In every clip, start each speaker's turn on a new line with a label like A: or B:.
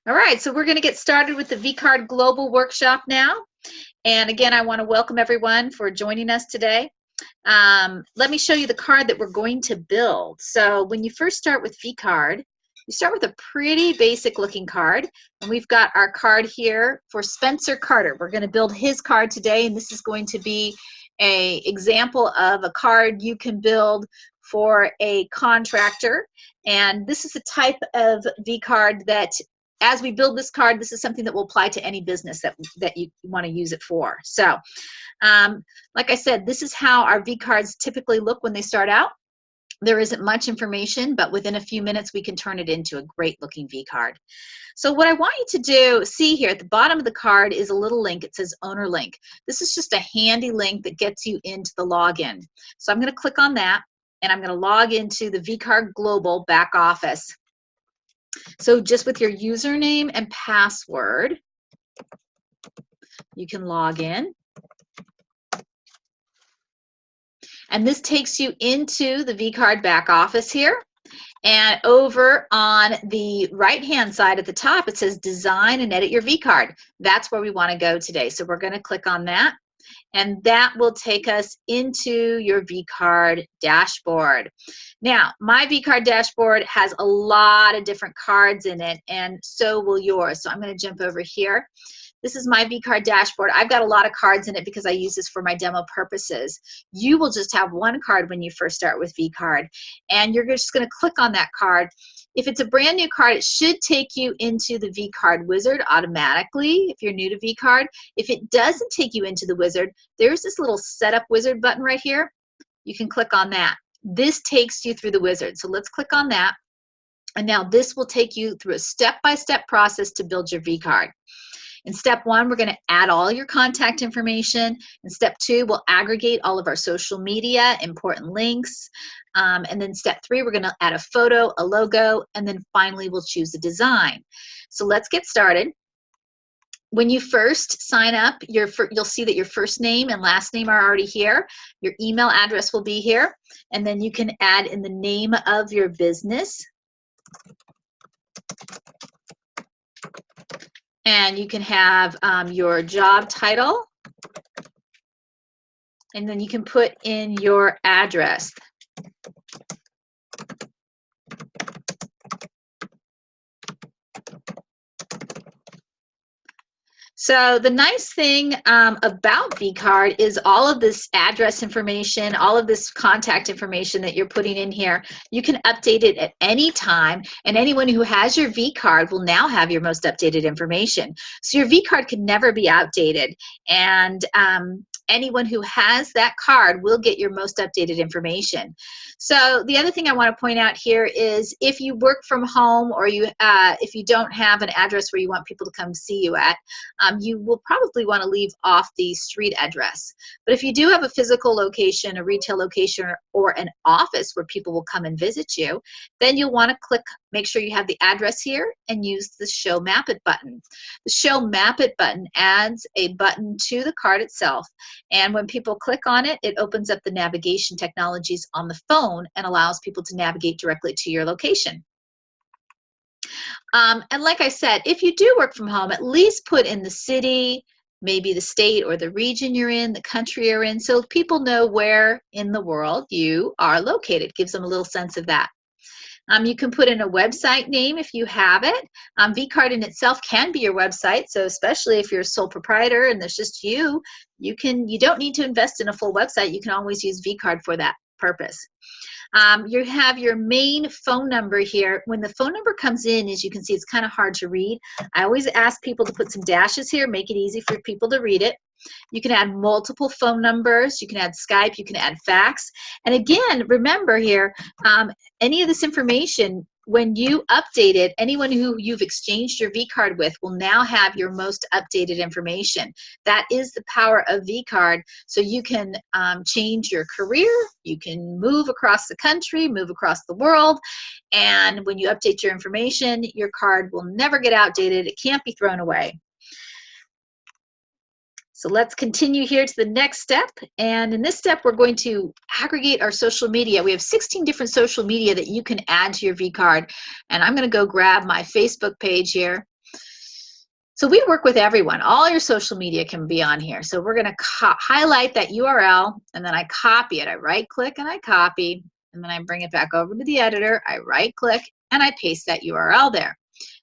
A: All right, so we're going to get started with the vCard Global Workshop now. And again, I want to welcome everyone for joining us today. Let me show you the card that we're going to build. So when you first start with vCard, you start with a pretty basic looking card. And we've got our card here for Spencer Carter. We're going to build his card today, and this is going to be an example of a card you can build for a contractor. And this is the type of vCard that, as we build this card, this is something that will apply to any business that you want to use it for. So, like I said, this is how our vCards typically look when they start out. There isn't much information, but within a few minutes, we can turn it into a great looking vCard. So what I want you to do, see here at the bottom of the card is a little link. It says owner link. This is just a handy link that gets you into the login. So I'm going to click on that, and I'm going to log into the vCard Global back office. So just with your username and password, you can log in. And this takes you into the vCard back office here. And over on the right-hand side at the top, it says Design and Edit Your vCard. That's where we want to go today. So we're going to click on that. And that will take us into your vCard dashboard. Now, my vCard dashboard has a lot of different cards in it, and so will yours. So I'm going to jump over here. This is my vCard dashboard. I've got a lot of cards in it because I use this for my demo purposes. You will just have one card when you first start with vCard, and you're just going to click on that card. If it's a brand new card, it should take you into the vCard wizard automatically if you're new to vCard. If it doesn't take you into the wizard, there's this little setup wizard button right here. You can click on that. This takes you through the wizard. So let's click on that. And now this will take you through a step-by-step process to build your vCard. In step one, we're going to add all your contact information. In step two, we'll aggregate all of our social media, important links. And then step three, we're going to add a photo, a logo, and then finally we'll choose a design. So let's get started. When you first sign up, you'll see that your first name and last name are already here. Your email address will be here. And then you can add in the name of your business. And you can have your job title, and then you can put in your address. So the nice thing about vCard is all of this address information, all of this contact information that you're putting in here, you can update it at any time, and anyone who has your vCard will now have your most updated information. So your vCard can never be outdated, and anyone who has that card will get your most updated information. So the other thing I want to point out here is if you work from home, or if you don't have an address where you want people to come see you at, you will probably want to leave off the street address. But if you do have a physical location, a retail location, or an office where people will come and visit you, then you'll want to make sure you have the address here and use the Show Map It button. The Show Map It button adds a button to the card itself, and when people click on it, it opens up the navigation technologies on the phone and allows people to navigate directly to your location. And like I said, if you do work from home, at least put in the city, maybe the state or the region you're in, the country you're in, so people know where in the world you are located. Gives them a little sense of that. You can put in a website name if you have it. vCard in itself can be your website, so especially if you're a sole proprietor and there's just you don't need to invest in a full website. You can always use vCard for that purpose. You have your main phone number here. When the phone number comes in, as you can see, it's kind of hard to read. I always ask people to put some dashes here, make it easy for people to read it. You can add multiple phone numbers. You can add Skype. You can add fax. And again, remember here, any of this information, when you update it, anyone who you've exchanged your vCard with will now have your most updated information. That is the power of vCard. So you can change your career, you can move across the country, move across the world, and when you update your information, your card will never get outdated. It can't be thrown away. So let's continue here to the next step. And in this step, we're going to aggregate our social media. We have 16 different social media that you can add to your vCard. And I'm going to go grab my Facebook page here. So we work with everyone. All your social media can be on here. So we're going to highlight that URL, and then I copy it. I right click and I copy, and then I bring it back over to the editor. I right click and I paste that URL there.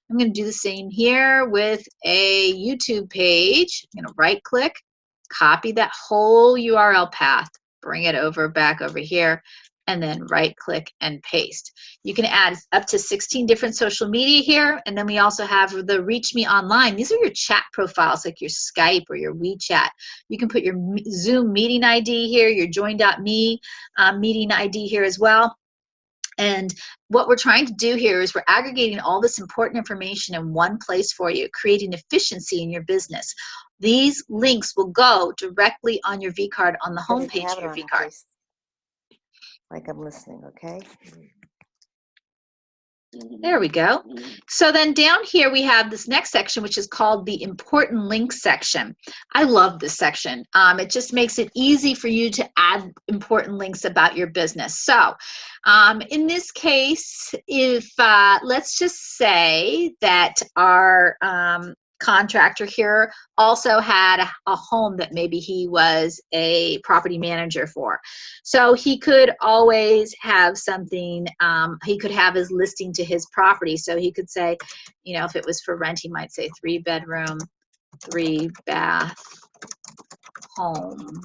A: I'm going to do the same here with a YouTube page. I'm going to right click, copy that whole URL path, bring it over back over here, and then right click and paste. You can add up to 16 different social media here, and then we also have the Reach Me Online. These are your chat profiles, like your Skype or your WeChat. You can put your Zoom meeting ID here, your join.me meeting ID here as well. And what we're trying to do here is we're aggregating all this important information in one place for you, creating efficiency in your business. These links will go directly on your vCard, on the home page of your vCard.
B: Like I'm listening, okay?
A: There we go. So then down here we have this next section, which is called the important links section. I love this section. It just makes it easy for you to add important links about your business. So in this case, if let's just say that our contractor here also had a home that maybe he was a property manager for. So he could always have something, he could have his listing to his property. So he could say, you know, if it was for rent, he might say 3-bedroom, 3-bath home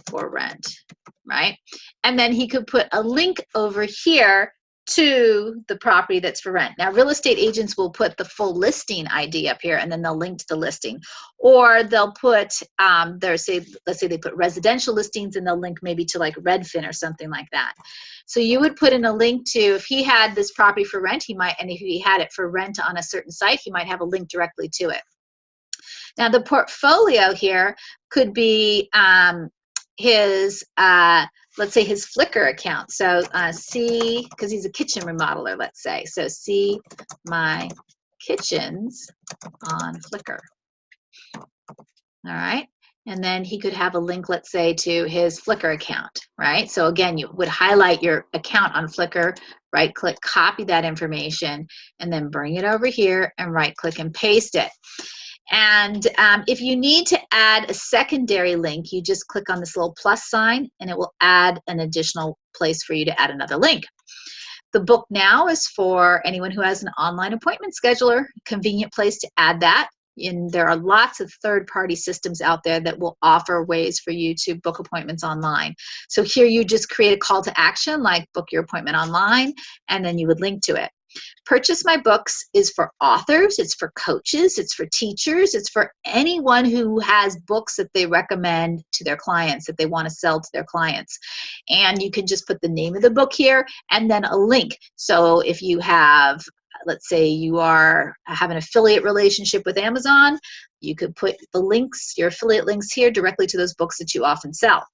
A: for rent, right? And then he could put a link over here to the property that's for rent. Now, real estate agents will put the full listing ID up here, and then they'll link to the listing. Or they'll put, let's say they put residential listings, and they'll link maybe to like Redfin or something like that. So you would put in a link to, if he had this property for rent, he might, and if he had it for rent on a certain site, he might have a link directly to it. Now, the portfolio here could be his, let's say his Flickr account. So see, because he's a kitchen remodeler, let's say. So see my kitchens on Flickr. All right. And then he could have a link, let's say, to his Flickr account, right? So again, you would highlight your account on Flickr, right click, copy that information, and then bring it over here and right click and paste it. And if you need to add a secondary link, you just click on this little plus sign and it will add an additional place for you to add another link. The book now is for anyone who has an online appointment scheduler, convenient place to add that. And there are lots of third-party systems out there that will offer ways for you to book appointments online. So here you just create a call to action like book your appointment online, and then you would link to it. Purchase My Books is for authors, it's for coaches, it's for teachers, it's for anyone who has books that they recommend to their clients, that they want to sell to their clients. And you can just put the name of the book here and then a link. So if you have, let's say you have an affiliate relationship with Amazon, you could put the links, your affiliate links here directly to those books that you often sell.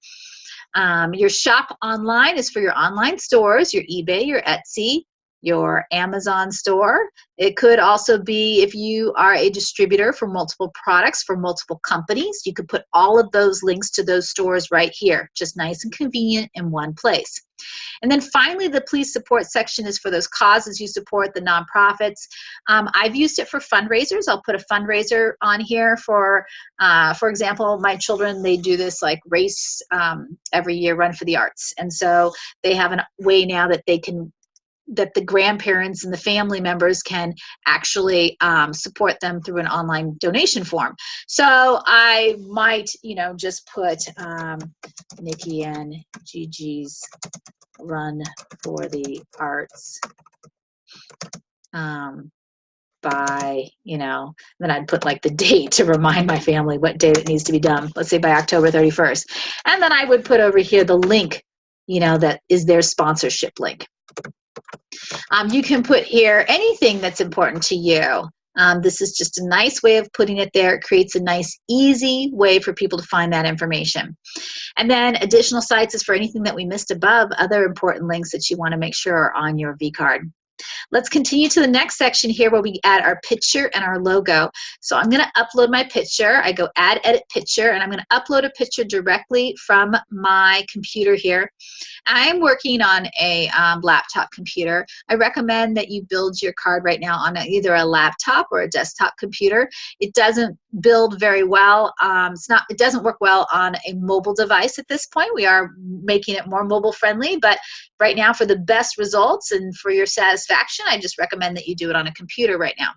A: Your shop online is for your online stores, your eBay, your Etsy, your Amazon store. It could also be if you are a distributor for multiple products for multiple companies, you could put all of those links to those stores right here, just nice and convenient in one place. And then finally, the please support section is for those causes you support, the nonprofits. I've used it for fundraisers. I'll put a fundraiser on here for example, my children, they do this like race every year, Run for the Arts. And so they have a way now that they can, that the grandparents and the family members can actually support them through an online donation form. So I might, just put Nikki and Gigi's Run for the Arts by, then I'd put like the date to remind my family what date it needs to be done. Let's say by October 31st. And then I would put over here the link, that is their sponsorship link. You can put here anything that's important to you. This is just a nice way of putting it there. It creates a nice, easy way for people to find that information. And then additional sites is for anything that we missed above, other important links that you want to make sure are on your vCard. Let's continue to the next section here where we add our picture and our logo. So I'm going to upload my picture. I go add edit picture, and I'm going to upload a picture directly from my computer here. I'm working on a laptop computer. I recommend that you build your card right now on either a laptop or a desktop computer. It doesn't build very well. It doesn't work well on a mobile device at this point. We are making it more mobile friendly, but right now for the best results and for your satisfaction, I just recommend that you do it on a computer right now.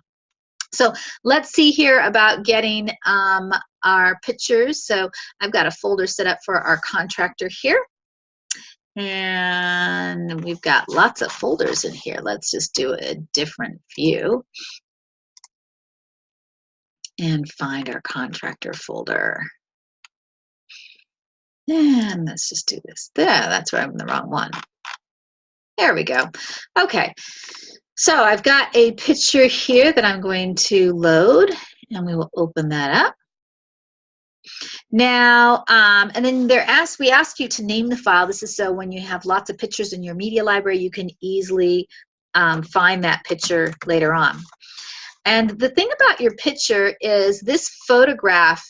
A: So let's see here about getting our pictures. So I've got a folder set up for our contractor here. And we've got lots of folders in here. Let's just do a different view and find our contractor folder. And let's just do this. There, that's where I'm in the wrong one. There we go. Okay, so I've got a picture here that I'm going to load, and we will open that up. Now, and then we ask you to name the file. This is so when you have lots of pictures in your media library, you can easily find that picture later on. And the thing about your picture is this photograph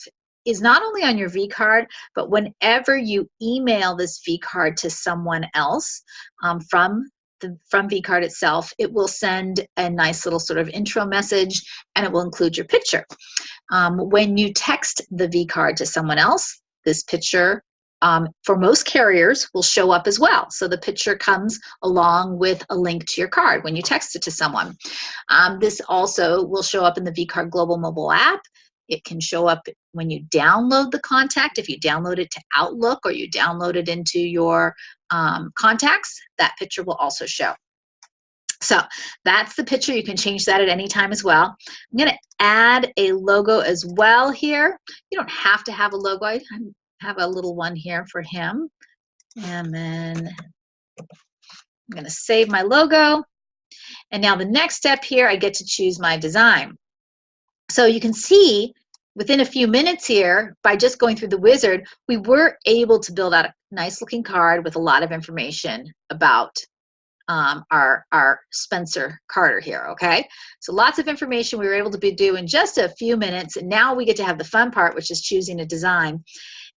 A: is not only on your vCard, but whenever you email this vCard to someone else from vCard itself, it will send a nice little sort of intro message, and it will include your picture. When you text the vCard to someone else, this picture, for most carriers, will show up as well. So the picture comes along with a link to your card when you text it to someone. This also will show up in the vCard Global mobile app. It can show up when you download the contact. If you download it to Outlook or you download it into your contacts, that picture will also show. So that's the picture. You can change that at any time as well. I'm going to add a logo as well here. You don't have to have a logo. I have a little one here for him. And then I'm going to save my logo. And now the next step here, I get to choose my design. So you can see within a few minutes here, by just going through the wizard, we were able to build out a nice looking card with a lot of information about our Spencer Carter here, okay? So lots of information we were able to do in just a few minutes, and now we get to have the fun part, which is choosing a design.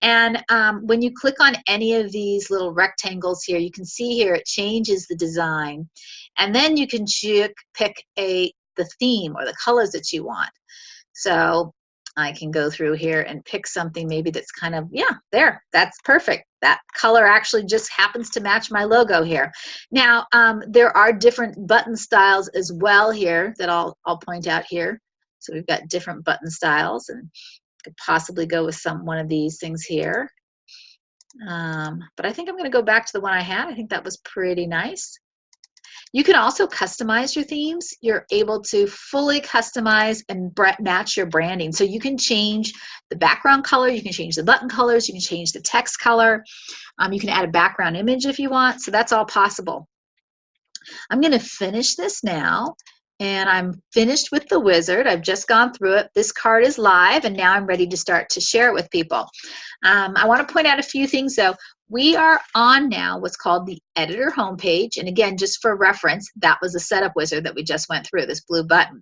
A: And when you click on any of these little rectangles here, you can see here it changes the design. And then you can pick the theme or the colors that you want. So I can go through here and pick something maybe that's kind of, yeah, there, that's perfect. That color actually just happens to match my logo here. Now, there are different button styles as well here that I'll point out here. So we've got different button styles, and could possibly go with one of these things here. But I think I'm going to go back to the one I had. I think that was pretty nice. You can also customize your themes. You're able to fully customize and match your branding. So you can change the background color, you can change the button colors, you can change the text color. You can add a background image if you want. So that's all possible. I'm going to finish this now. And I'm finished with the wizard. I've just gone through it. This card is live, and now I'm ready to start to share it with people. I want to point out a few things, though. We are on now what's called the editor homepage. And again, just for reference, that was a setup wizard that we just went through, this blue button.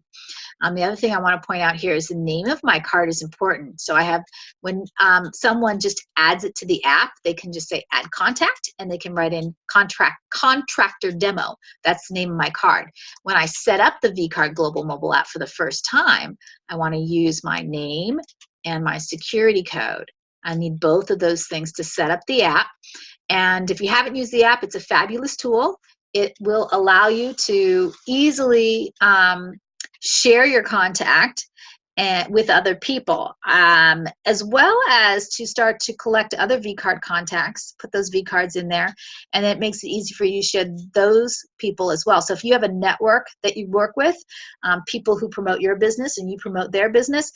A: The other thing I want to point out here is the name of my card is important. So I have, when someone just adds it to the app, they can just say add contact, and they can write in contractor demo. That's the name of my card. When I set up the vCard Global mobile app for the first time, I want to use my name and my security code. I need both of those things to set up the app. And if you haven't used the app, it's a fabulous tool. It will allow you to easily share your contact with other people, as well as to start to collect other vCard contacts, put those vCards in there, and it makes it easy for you to share those people as well. So if you have a network that you work with, people who promote your business and you promote their business,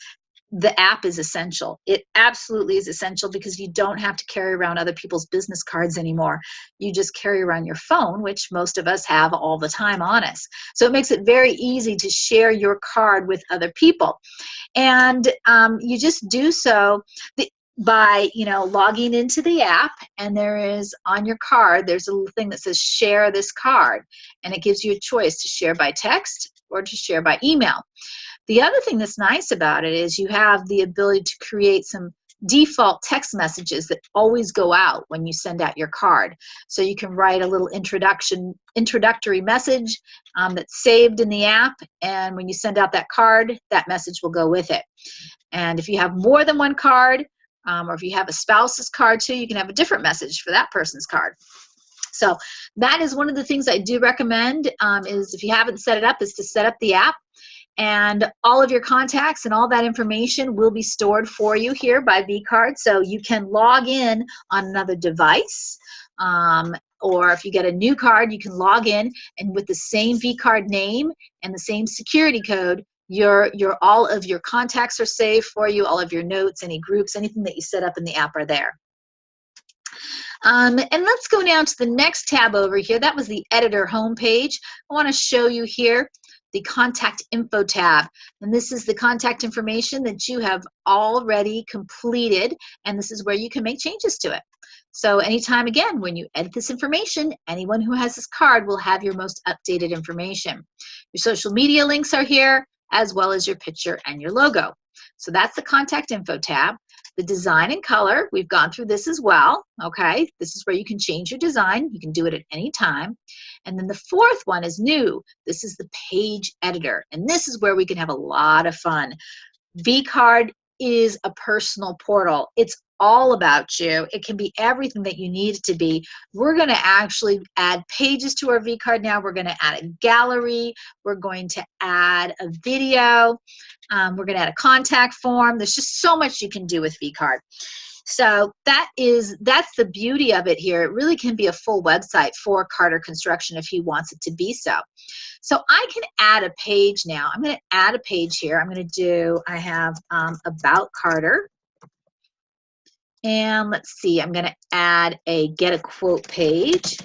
A: the app is essential. It absolutely is essential because you don't have to carry around other people's business cards anymore. You just carry around your phone, which most of us have all the time on us. So it makes it very easy to share your card with other people. And you just do so. by, you know, logging into the app, and there is on your card, there's a little thing that says share this card, and it gives you a choice to share by text or to share by email. The other thing that's nice about it is you have the ability to create some default text messages that always go out when you send out your card. So you can write a little introductory message that's saved in the app, and when you send out that card, that message will go with it. And if you have more than one card, or if you have a spouse's card too, you can have a different message for that person's card. So that is one of the things I do recommend, is if you haven't set it up, is to set up the app. And all of your contacts and all that information will be stored for you here by vCard. So you can log in on another device, or if you get a new card, you can log in, and with the same vCard name and the same security code, all of your contacts are saved for you, all of your notes, any groups, anything that you set up in the app are there. And let's go down to the next tab over here. That was the editor homepage. I want to show you here the contact info tab, and this is the contact information that you have already completed, and this is where you can make changes to it. So anytime, again, when you edit this information, anyone who has this card will have your most updated information. Your social media links are here, as well as your picture and your logo. So that's the contact info tab. The design and color, we've gone through this as well, okay? This is where you can change your design. You can do it at any time. And then the fourth one is new. This is the page editor, and this is where we can have a lot of fun. vCard is a personal portal. It's all about you. It can be everything that you need it to be. We're going to actually add pages to our vCard now. We're going to add a gallery. We're going to add a video. We're going to add a contact form. There's just so much you can do with vCard. So that's the beauty of it here. It really can be a full website for Carter Construction if he wants it to be so. So I can add a page now. I'm going to add a page here. I have About Carter. And let's see, I'm going to add a Get a Quote page.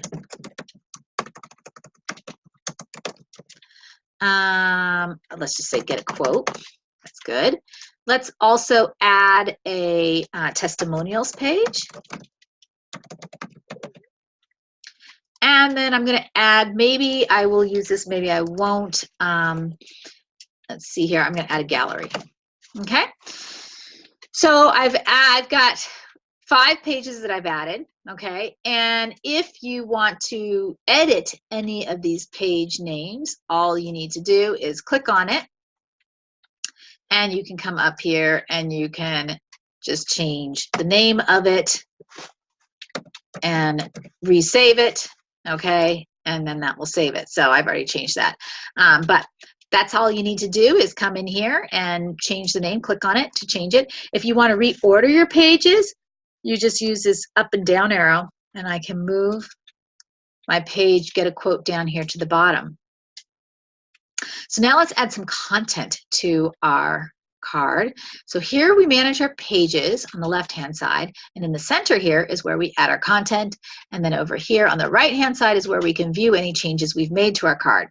A: Let's just say Get a Quote. That's good. Let's also add a testimonials page. And then I'm going to add, maybe I will use this, maybe I won't. Let's see here, I'm going to add a gallery. Okay. So I've got 5 pages that I've added, okay? And if you want to edit any of these page names, all you need to do is click on it, and you can come up here and you can just change the name of it and resave it, okay? And then that will save it. So I've already changed that. But that's all you need to do is come in here and change the name, click on it to change it. If you want to reorder your pages, you just use this up and down arrow, and I can move my page, Get a Quote down here to the bottom. So now let's add some content to our card. So here we manage our pages on the left-hand side, and in the center here is where we add our content, and then over here on the right-hand side is where we can view any changes we've made to our card.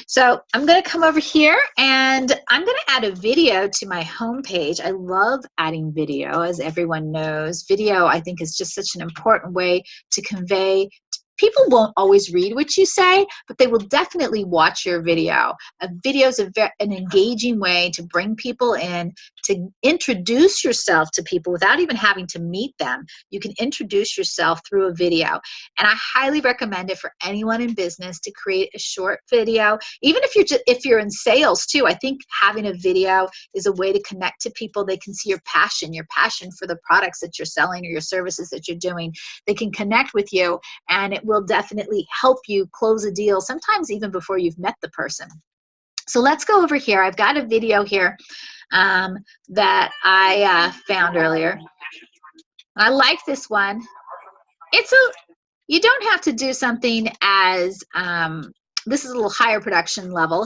A: So I'm going to come over here, and I'm going to add a video to my home page. I love adding video, as everyone knows. Video, I think, is just such an important way to convey. People won't always read what you say, but they will definitely watch your video. A video is an engaging way to bring people in, to introduce yourself to people without even having to meet them. You can introduce yourself through a video. And I highly recommend it for anyone in business to create a short video. Even if you're in sales too, I think having a video is a way to connect to people. They can see your passion for the products that you're selling or your services that you're doing. They can connect with you, and it will definitely help you close a deal, sometimes even before you've met the person. So let's go over here. I've got a video here that I found earlier. I like this one. You don't have to do something as, this is a little higher production level.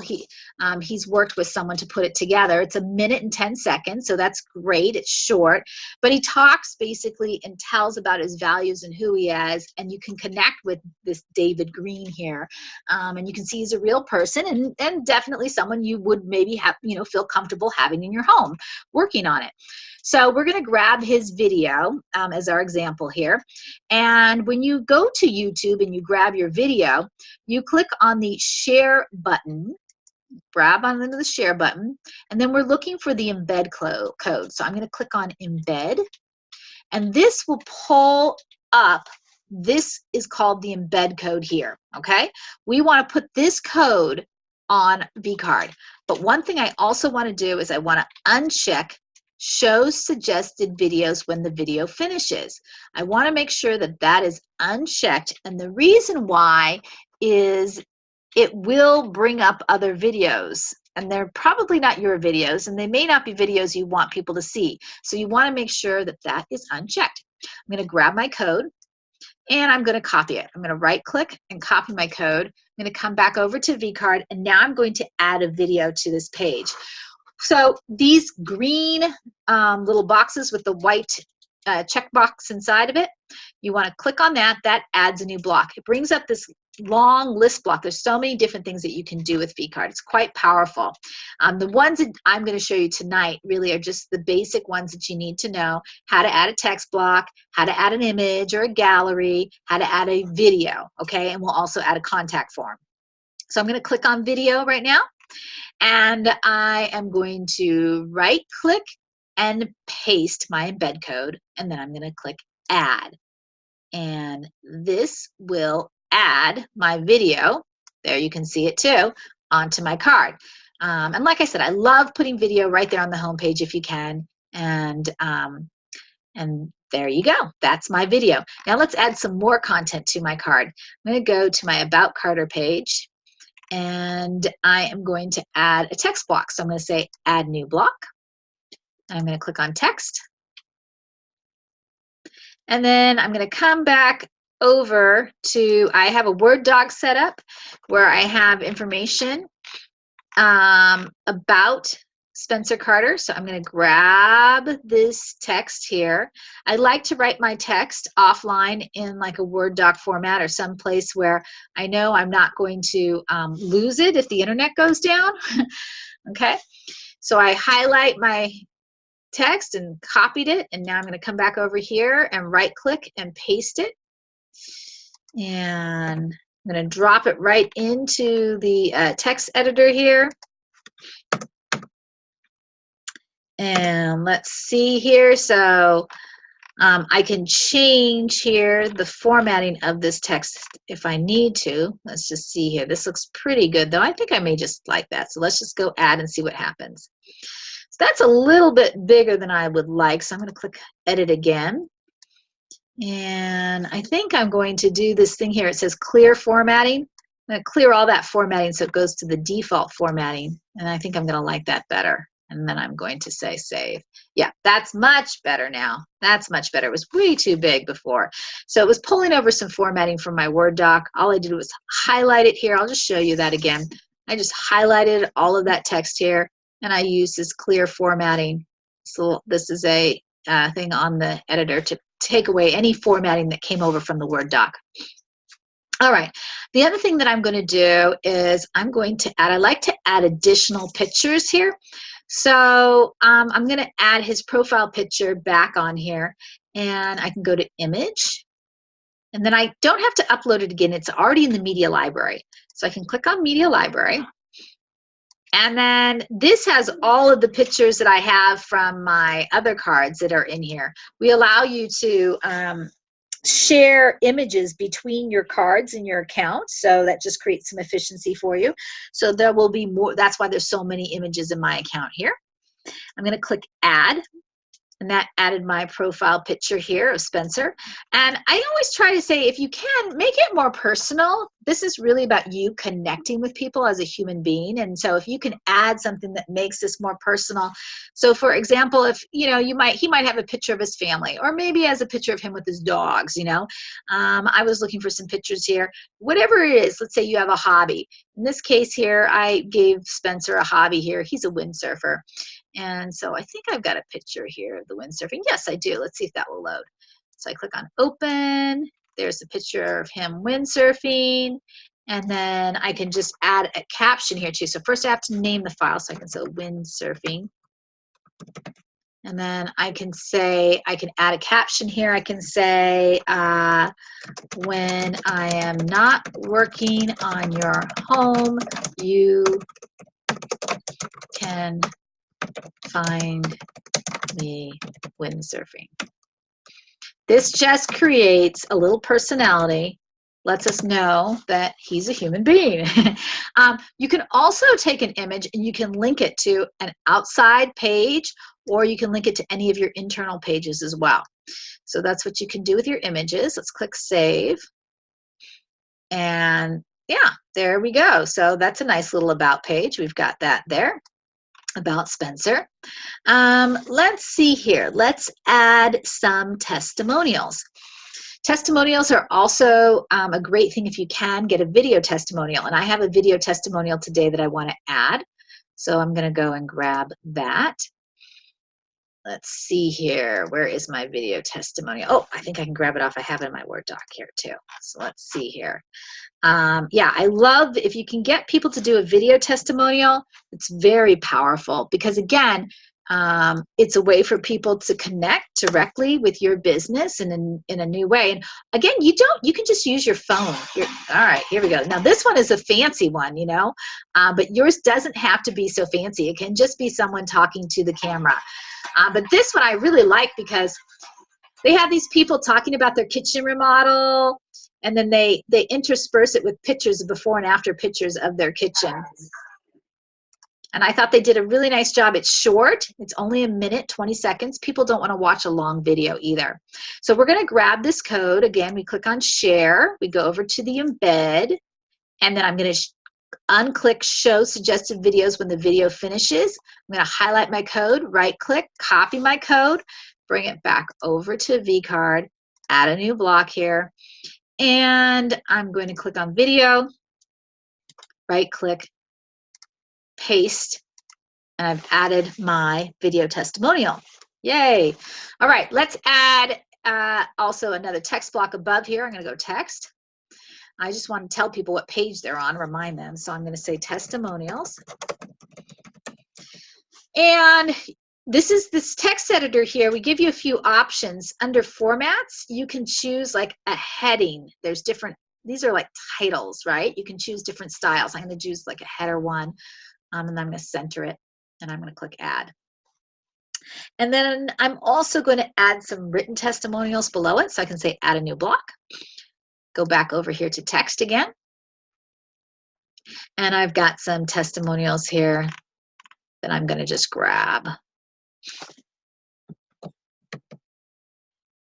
A: He's worked with someone to put it together. It's 1 minute and 10 seconds, so that's great. It's short, but he talks basically and tells about his values and who he is, and you can connect with this David Green here, and you can see he's a real person, and definitely someone you would maybe have, feel comfortable having in your home, working on it. So we're going to grab his video as our example here. And when you go to YouTube and you grab your video, you click on the share button, grab onto the share button, and then we're looking for the embed code. So I'm going to click on embed, and this will pull up. This is called the embed code here, okay? We want to put this code on vCard. But one thing I also want to do is I want to uncheck show suggested videos when the video finishes. I want to make sure that that is unchecked, and the reason why is it will bring up other videos, and they're probably not your videos, and they may not be videos you want people to see. So you want to make sure that that is unchecked. I'm going to grab my code, and I'm going to copy it. I'm going to right click and copy my code. I'm going to come back over to vCard, and now I'm going to add a video to this page. So these green little boxes with the white checkbox inside of it, you want to click on that. That adds a new block. It brings up this long list block. There's so many different things that you can do with vCard. It's quite powerful. The ones that I'm going to show you tonight really are just the basic ones that you need to know: how to add a text block, how to add an image or a gallery, how to add a video, okay? And we'll also add a contact form. So I'm going to click on video right now, and I am going to right click and paste my embed code, and then I'm going to click add. And this will add my video, there you can see it too, onto my card. And like I said, I love putting video right there on the home page if you can. And there you go. That's my video. Now let's add some more content to my card. I'm going to go to my About Carter page, and I am going to add a text block. So I'm going to say add new block. I'm going to click on text. And then I'm going to come back over to, I have a Word doc set up where I have information about Spencer Carter. So I'm going to grab this text here. I like to write my text offline in like a Word doc format or someplace where I know I'm not going to lose it if the internet goes down. Okay, so I highlight my text and copied it, and now I'm going to come back over here and right click and paste it, and I'm going to drop it right into the text editor here. And let's see here, so I can change here the formatting of this text if I need to. Let's just see here. This looks pretty good though. I think I may just like that, so let's just go add and see what happens. So that's a little bit bigger than I would like, so I'm going to click edit again. And I think I'm going to do this thing here. It says clear formatting. I'm going to clear all that formatting so it goes to the default formatting. And I think I'm going to like that better. And then I'm going to say save. Yeah, that's much better now. That's much better. It was way too big before. So it was pulling over some formatting from my Word doc. All I did was highlight it here. I'll just show you that again. I just highlighted all of that text here, and I use this clear formatting. So this is a thing on the editor to take away any formatting that came over from the Word doc. All right, the other thing that I'm going to do is I'm going to add, I like to add additional pictures here. So I'm going to add his profile picture back on here, and I can go to image, and then I don't have to upload it again. It's already in the media library. So I can click on media library. And then this has all of the pictures that I have from my other cards that are in here. We allow you to share images between your cards in your account, so that just creates some efficiency for you. So there will be more, that's why there's so many images in my account here. I'm going to click add, and that added my profile picture here of Spencer. And I always try to say, if you can, make it more personal. This is really about you connecting with people as a human being. And so if you can add something that makes this more personal. So for example, if, you know, he might have a picture of his family, or maybe has a picture of him with his dogs, you know. I was looking for some pictures here. Whatever it is, let's say you have a hobby. In this case here, I gave Spencer a hobby here. He's a windsurfer. And so I think I've got a picture here of the windsurfing. Yes, I do. Let's see if that will load. So I click on open. There's a picture of him windsurfing. And then I can just add a caption here too. So first I have to name the file. So I can say windsurfing. And then I can say, I can add a caption here. I can say, when I am not working on your home, you can find me windsurfing. This just creates a little personality, lets us know that he's a human being. You can also take an image and you can link it to an outside page, or you can link it to any of your internal pages as well. So that's what you can do with your images. Let's click Save. And yeah, there we go. So that's a nice little about page. We've got that there, about Spencer. Let's see here. Let's add some testimonials. Testimonials are also a great thing if you can get a video testimonial. And I have a video testimonial today that I want to add. So I'm going to go and grab that. Let's see here. Where is my video testimonial? Oh, I think I can grab it off. I have it in my Word doc here too. So let's see here. Yeah, I love if you can get people to do a video testimonial. It's very powerful because, again, it's a way for people to connect directly with your business in a new way. And again, you can just use your phone. All right, here we go. Now this one is a fancy one, you know, but yours doesn't have to be so fancy. It can just be someone talking to the camera. But this one I really like because they have these people talking about their kitchen remodel, and then they intersperse it with pictures, before and after pictures of their kitchen. And I thought they did a really nice job. It's short. It's only a minute, 20 seconds. People don't want to watch a long video either. So we're going to grab this code. Again, we click on Share. We go over to the Embed. And then I'm going to unclick Show Suggested Videos when the video finishes. I'm going to highlight my code, right-click, copy my code, bring it back over to vCard, add a new block here. And I'm going to click on Video, right-click, paste, and I've added my video testimonial. Yay. All right, let's add also another text block above here. I'm going to go Text. I just want to tell people what page they're on, remind them. So I'm going to say Testimonials. And this text editor here, we give you a few options. Under Formats, you can choose like a heading. There's different, these are like titles, right? You can choose different styles. I'm going to choose like a header one. And then I'm going to center it, and I'm going to click Add. And then I'm also going to add some written testimonials below it. So I can say Add a new block. Go back over here to Text again. And I've got some testimonials here that I'm going to just grab.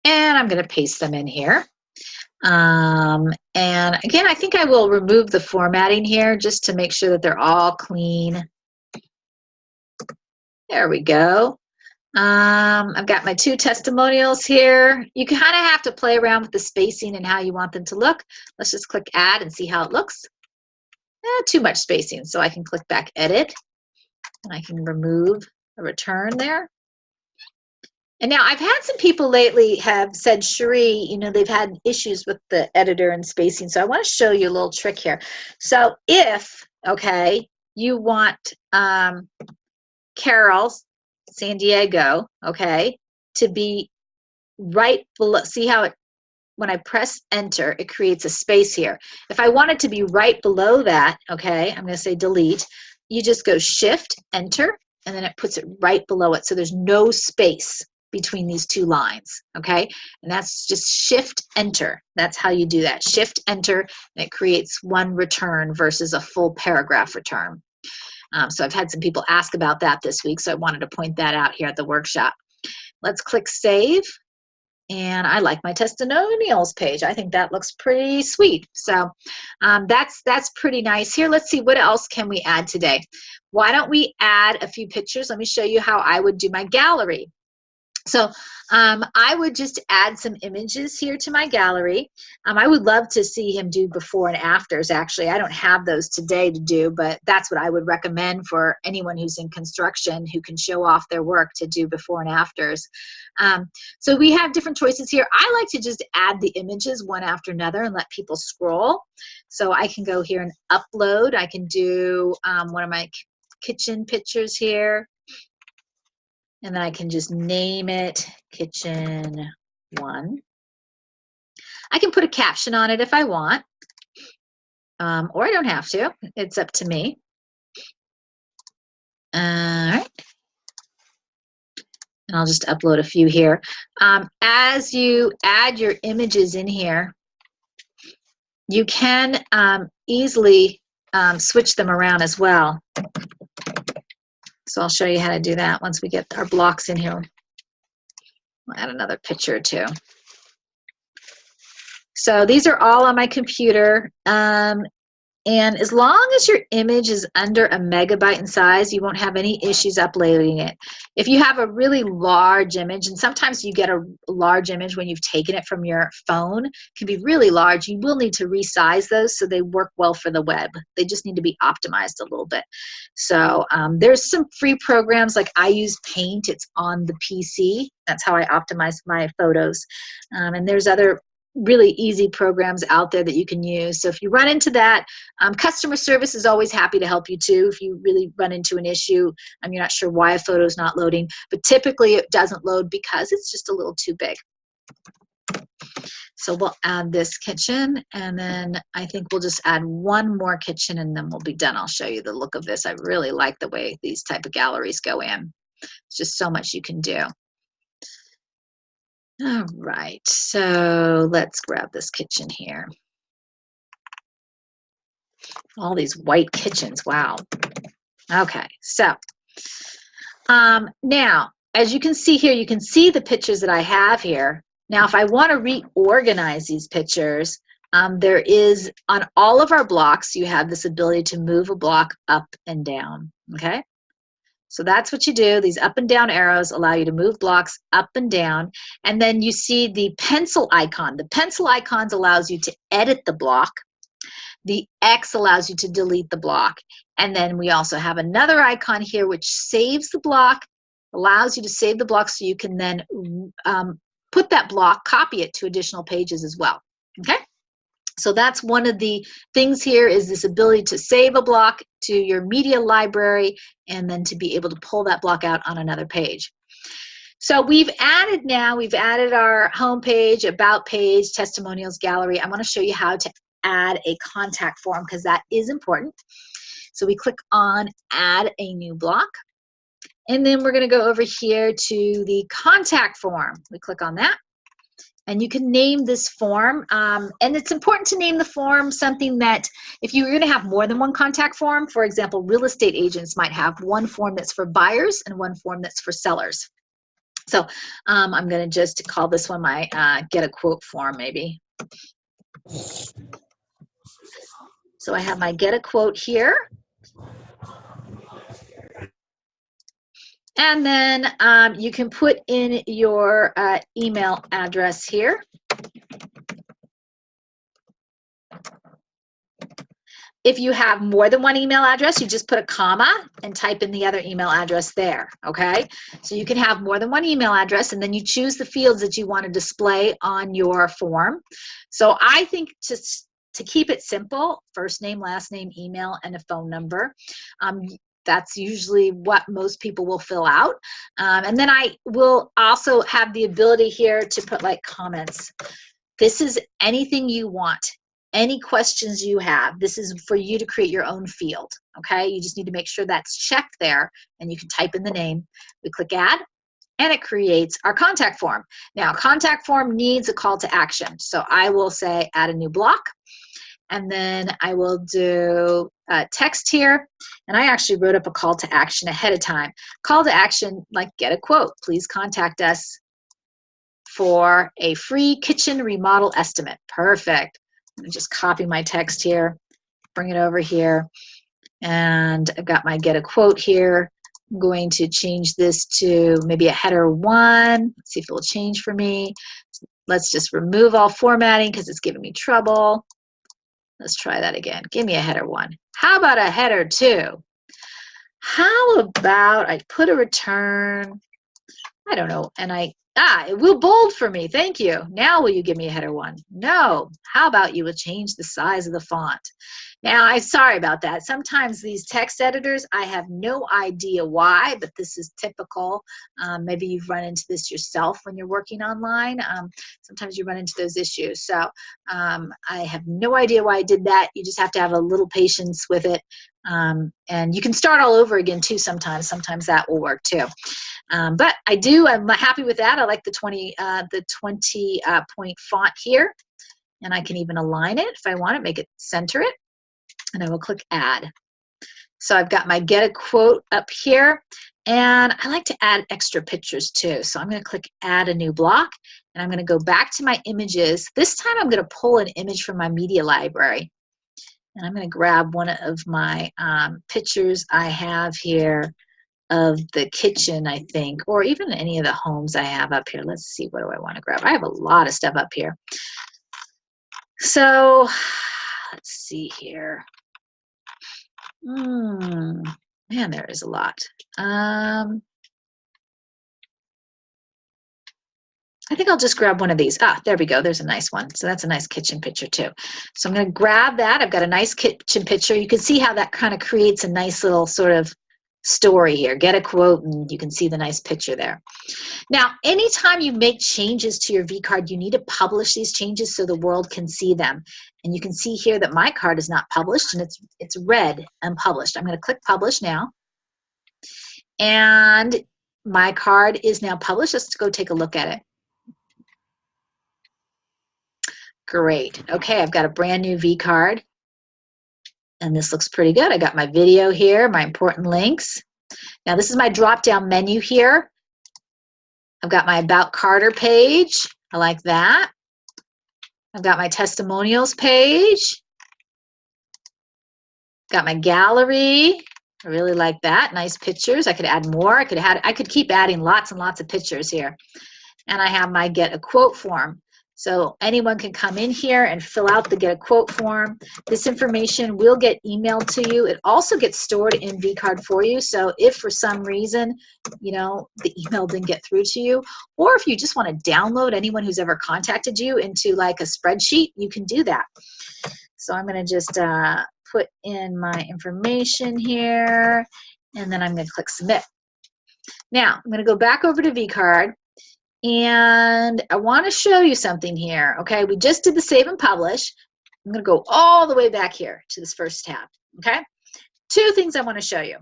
A: And I'm going to paste them in here. And again, I think I will remove the formatting here just to make sure that they're all clean. There we go. I've got my two testimonials here. You kind of have to play around with the spacing and how you want them to look. Let's just click Add and see how it looks. Too much spacing, so I can click back Edit, and I can remove a return there. And now I've had some people lately have said, Cherie, you know, they've had issues with the editor and spacing. So I want to show you a little trick here. So if, okay, you want Carol San Diego, okay, to be right below, see how it, when I press enter, it creates a space here. If I want it to be right below that, okay, I'm going to say delete. You just go shift, enter, and then it puts it right below it. So there's no space between these two lines, okay? And that's just shift, enter. That's how you do that. Shift, enter, and it creates one return versus a full paragraph return. So I've had some people ask about that this week, so I wanted to point that out here at the workshop. Let's click Save. And I like my testimonials page. I think that looks pretty sweet. So that's pretty nice. Here, let's see, what else can we add today? Why don't we add a few pictures? Let me show you how I would do my gallery. So I would just add some images here to my gallery. I would love to see him do before and afters, actually. I don't have those today to do, but that's what I would recommend for anyone who's in construction who can show off their work to do before and afters. So we have different choices here. I like to just add the images one after another and let people scroll. So I can go here and upload. I can do one of my kitchen pictures here. And then I can just name it Kitchen 1. I can put a caption on it if I want, or I don't have to. It's up to me. All right. And I'll just upload a few here. As you add your images in here, you can easily switch them around as well. So I'll show you how to do that once we get our blocks in here. We'll add another picture or two. So these are all on my computer. And as long as your image is under 1 megabyte in size, you won't have any issues uploading it. If you have a really large image, and sometimes you get a large image when you've taken it from your phone, it can be really large, you will need to resize those so they work well for the web. They just need to be optimized a little bit. So there's some free programs, like I use Paint, it's on the PC. That's how I optimize my photos. And there's other really easy programs out there that you can use. So if you run into that, customer service is always happy to help you too. If you really run into an issue and you're not sure why a photo is not loading, but typically it doesn't load because it's just a little too big. So we'll add this kitchen, and then I think we'll just add one more kitchen and then we'll be done. I'll show you the look of this. I really like the way these type of galleries go in. It's just so much you can do. All right, so let's grab this kitchen here. All these white kitchens, wow. Okay, so now, as you can see here, you can see the pictures that I have here. Now, if I want to reorganize these pictures, there is, on all of our blocks, you have this ability to move a block up and down, okay? So that's what you do. These up and down arrows allow you to move blocks up and down. And then you see the pencil icon. The pencil icons allows you to edit the block. The X allows you to delete the block. And then we also have another icon here which saves the block, allows you to save the block so you can then put that block, copy it to additional pages as well. Okay? So that's one of the things here, is this ability to save a block to your media library and then to be able to pull that block out on another page. So we've added our home page, about page, testimonials, gallery. I want to show you how to add a contact form because that is important. So we click on add a new block, and then we're going to go over here to the contact form. We click on that. And you can name this form, and it's important to name the form something that, if you're going to have more than one contact form, for example, real estate agents might have one form that's for buyers and one form that's for sellers. So I'm going to just call this one my get a quote form, maybe. So I have my get a quote here. And then you can put in your email address here. If you have more than one email address, you just put a comma and type in the other email address there, okay? So you can have more than one email address, and then you choose the fields that you want to display on your form. So I think to keep it simple, first name, last name, email, and a phone number. That's usually what most people will fill out. And then I will also have the ability here to put like comments. This is anything you want, any questions you have. This is for you to create your own field, okay? You just need to make sure that's checked there, and you can type in the name. We click add, and it creates our contact form. Now, contact form needs a call to action. So I will say add a new block. And then I will do text here. And I actually wrote up a call to action ahead of time. Call to action, like get a quote. Please contact us for a free kitchen remodel estimate. Perfect. Let me just copy my text here, bring it over here. And I've got my get a quote here. I'm going to change this to maybe a header 1. Let's see if it will change for me. Let's just remove all formatting because it's giving me trouble. Let's try that again. Give me a header 1. How about a header 2? How about I put a return, I don't know, and I It will bold for me. Thank you. Now will you give me a header one? No. How about you will change the size of the font? Now, I'm sorry about that. Sometimes these text editors, I have no idea why, but this is typical. Maybe you've run into this yourself when you're working online. Sometimes you run into those issues. So I have no idea why I did that. You just have to have a little patience with it. And you can start all over again too sometimes. Sometimes that will work too. But I'm happy with that. I like the 20 point font here. And I can even align it if I want it, center it. And I will click Add. So I've got my Get a Quote up here. And I like to add extra pictures too. So I'm going to click Add a New Block. And I'm going to go back to my images. This time I'm going to pull an image from my media library. And I'm going to grab one of my pictures I have here of the kitchen, I think, or even any of the homes I have up here. Let's see, what do I want to grab? I have a lot of stuff up here. So let's see here. Man, there is a lot. I think I'll just grab one of these. There we go. There's a nice one. So that's a nice kitchen picture too. So I'm going to grab that. I've got a nice kitchen picture. You can see how that kind of creates a nice little sort of story here. Get a quote, and you can see the nice picture there. Now, anytime you make changes to your vCard, you need to publish these changes so the world can see them. And you can see here that my card is not published, and it's red unpublished. I'm going to click Publish now. And my card is now published. Let's go take a look at it. Great. Okay, I've got a brand new vCard. And this looks pretty good. I got my video here, my important links. Now this is my drop-down menu here. I've got my About Carter page. I like that. I've got my testimonials page. Got my gallery. I really like that. Nice pictures. I could add more. I could keep adding lots and lots of pictures here. And I have my Get a Quote form. So anyone can come in here and fill out the Get a Quote form. This information will get emailed to you. It also gets stored in vCard for you. So if for some reason, the email didn't get through to you, or if you just want to download anyone who's ever contacted you into like a spreadsheet, you can do that. So I'm going to just put in my information here, and then I'm going to click Submit. Now, I'm going to go back over to vCard. And I want to show you something here. Okay, we just did the Save and Publish. I'm going to go all the way back here to this first tab. Okay, two things I want to show you.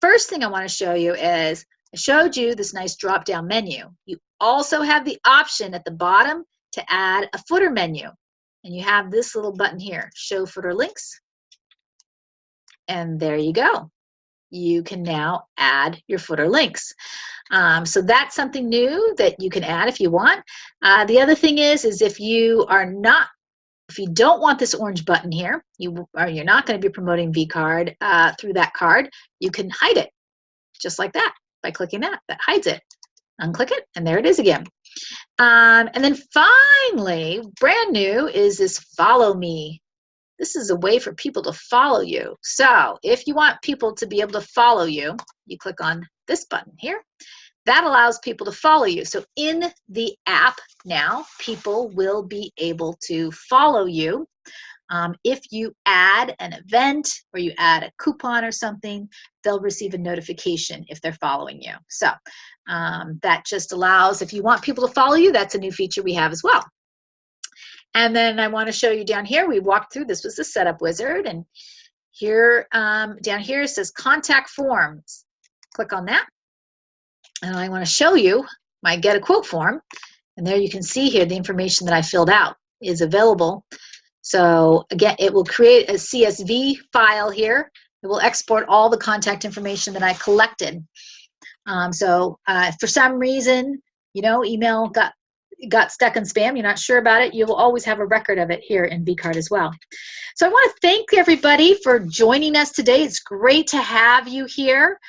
A: First thing I want to show you is I showed you this nice drop-down menu. You also have the option at the bottom to add a footer menu. And you have this little button here, Show Footer Links. And there you go. You can now add your footer links. So that's something new that you can add if you want. The other thing is if you don't want this orange button here, you're not going to be promoting vCard through that card, you can hide it just like that by clicking that. That hides it. Unclick it, and there it is again. And then finally, brand new is this Follow Me. This is a way for people to follow you. So if you want people to be able to follow you, you click on this button here. That allows people to follow you. So in the app now, people will be able to follow you. If you add an event or you add a coupon or something, they'll receive a notification if they're following you. So that just allows, if you want people to follow you, that's a new feature we have as well. And then I want to show you down here, we walked through, this was the setup wizard, and here, down here it says contact forms. Click on that. And I want to show you my Get a Quote form. And there you can see here the information that I filled out is available. So again, it will create a CSV file here. It will export all the contact information that I collected. For some reason, email got stuck in spam, you're not sure about it, you will always have a record of it here in vCard as well. So I want to thank everybody for joining us today. It's great to have you here.